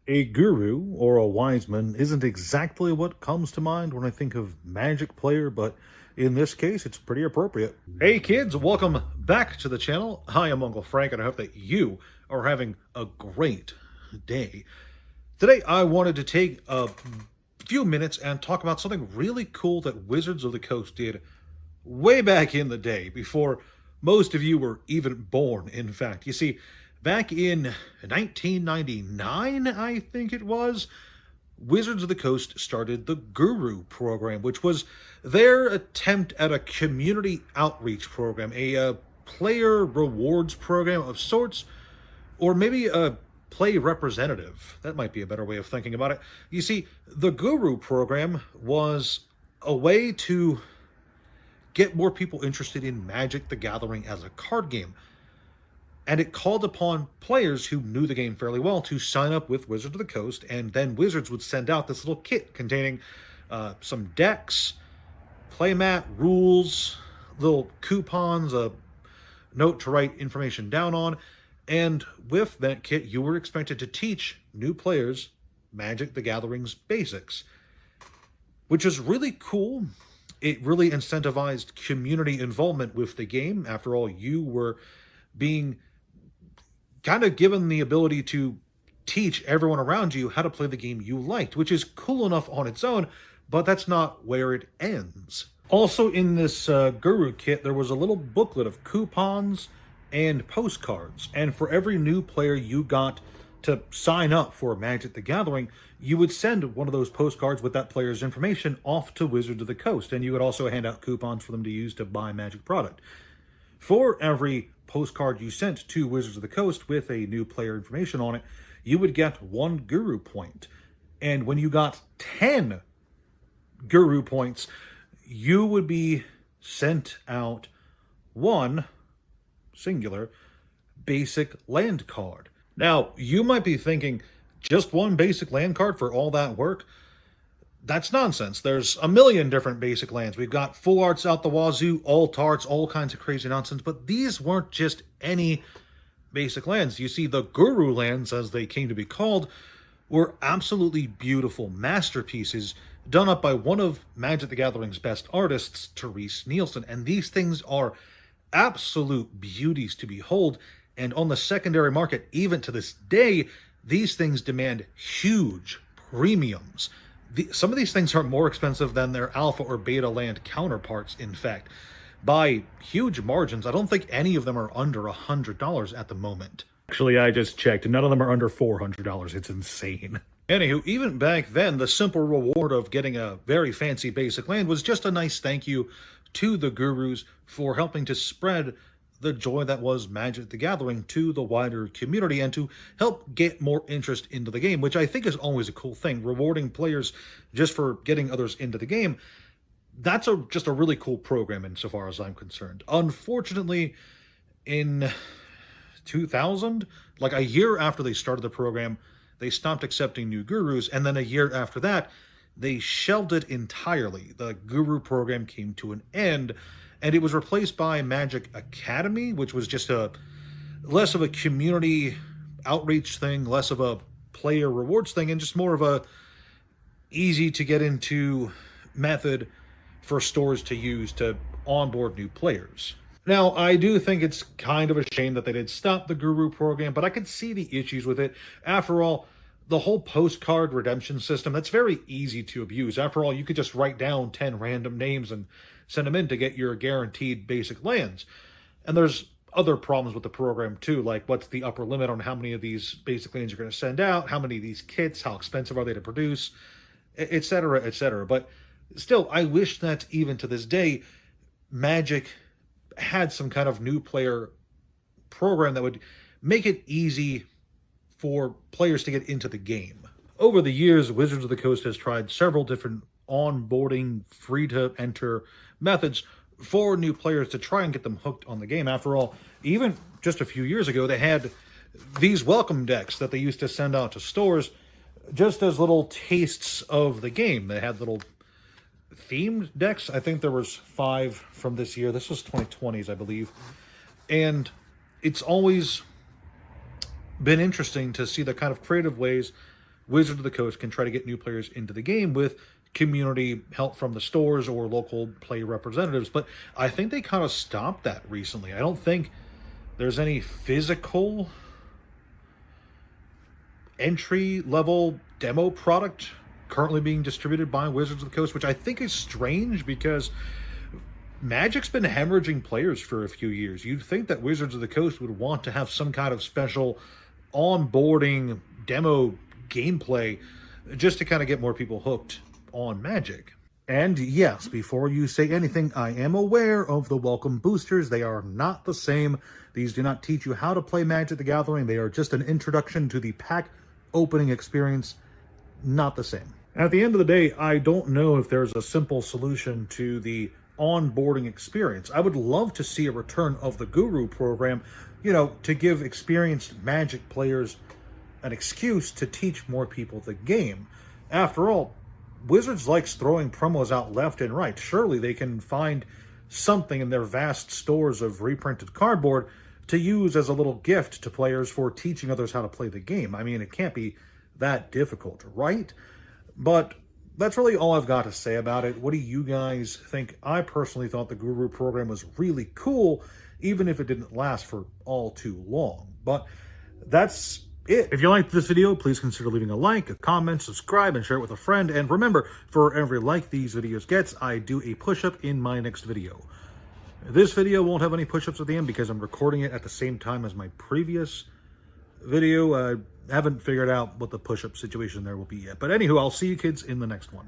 A guru or a wise man isn't exactly what comes to mind when I think of Magic player, but in this case, it's pretty appropriate. Hey kids, welcome back to the channel. Hi, I'm Uncle Frank, and I hope that you are having a great day. Today, I wanted to take a few minutes and talk about something really cool that Wizards of the Coast did way back in the day, before most of you were even born, in fact. You see, back in 1999, I think it was, Wizards of the Coast started the Guru program, which was their attempt at a community outreach program, a player rewards program of sorts, or maybe a play representative. That might be a better way of thinking about it. You see, the Guru program was a way to get more people interested in Magic the Gathering as a card game. And it called upon players who knew the game fairly well to sign up with Wizards of the Coast, and then Wizards would send out this little kit containing some decks, playmat, rules, little coupons, a note to write information down on, and with that kit, you were expected to teach new players Magic the Gathering's basics, which is really cool. It really incentivized community involvement with the game. After all, you were being kind of given the ability to teach everyone around you how to play the game you liked, which is cool enough on its own, but that's not where it ends. Also, in this Guru kit, there was a little booklet of coupons and postcards, and for every new player you got to sign up for Magic the Gathering, you would send one of those postcards with that player's information off to Wizards of the Coast, and you would also hand out coupons for them to use to buy Magic product. For every postcard you sent to Wizards of the Coast with a new player information on it, you would get 1 Guru point. And when you got 10 Guru points, you would be sent out 1, singular, basic land card. Now, you might be thinking, just 1 basic land card for all that work? That's nonsense. There's a million different basic lands. We've got full arts out the wazoo, alt arts, all kinds of crazy nonsense, but these weren't just any basic lands. You see, the Guru lands, as they came to be called, were absolutely beautiful masterpieces done up by one of Magic the Gathering's best artists, Therese Nielsen, and these things are absolute beauties to behold. And on the secondary market, even to this day, these things demand huge premiums. Some of these things are more expensive than their alpha or beta land counterparts, in fact, by huge margins. I don't think any of them are under $100 at the moment. Actually, I just checked, and none of them are under $400. It's insane. Anywho, even back then, the simple reward of getting a very fancy basic land was just a nice thank you to the Gurus for helping to spread the joy that was Magic the Gathering to the wider community and to help get more interest into the game, which I think is always a cool thing. Rewarding players just for getting others into the game, that's just a really cool program insofar as I'm concerned. Unfortunately, in 2000, like a year after they started the program, they stopped accepting new Gurus, and then a year after that, they shelved it entirely. The Guru program came to an end, and it was replaced by Magic Academy, which was just less of a community outreach thing, less of a player rewards thing, and just more of a easy to get into method for stores to use to onboard new players. Now, I do think it's kind of a shame that they did stop the Guru program, but I could see the issues with it. After all, the whole postcard redemption system, that's very easy to abuse. After all, you could just write down 10 random names and send them in to get your guaranteed basic lands. And there's other problems with the program too, like what's the upper limit on how many of these basic lands you're going to send out, how many of these kits, how expensive are they to produce, etc., etc. But still, I wish that even to this day, Magic had some kind of new player program that would make it easy for players to get into the game. Over the years, Wizards of the Coast has tried several different onboarding, free-to-enter methods for new players to try and get them hooked on the game. After all, even just a few years ago, they had these welcome decks that they used to send out to stores just as little tastes of the game. They had little themed decks. I think there was 5 from this year. This was 2020s, I believe. And it's always been interesting to see the kind of creative ways Wizards of the Coast can try to get new players into the game with community help from the stores or local player representatives. But I think they kind of stopped that recently. I don't think there's any physical entry-level demo product currently being distributed by Wizards of the Coast, which I think is strange because Magic's been hemorrhaging players for a few years. You'd think that Wizards of the Coast would want to have some kind of special onboarding demo gameplay just to kind of get more people hooked on Magic. And yes, before you say anything, I am aware of the welcome boosters. They are not the same. These do not teach you how to play Magic the Gathering. They are just an introduction to the pack opening experience. Not the same. At the end of the day, I don't know if there's a simple solution to the onboarding experience. I would love to see a return of the Guru program, to give experienced Magic players an excuse to teach more people the game. After all, Wizards likes throwing promos out left and right. Surely they can find something in their vast stores of reprinted cardboard to use as a little gift to players for teaching others how to play the game. I mean, it can't be that difficult, right? But that's really all I've got to say about it. What do you guys think? I personally thought the Guru program was really cool, even if it didn't last for all too long. But that's it. If you liked this video, please consider leaving a like, a comment, subscribe, and share it with a friend. And remember, for every like these videos gets, I do a push-up in my next video. This video won't have any push-ups at the end because I'm recording it at the same time as my previous video. I haven't figured out what the push-up situation there will be yet. But anywho, I'll see you kids in the next one.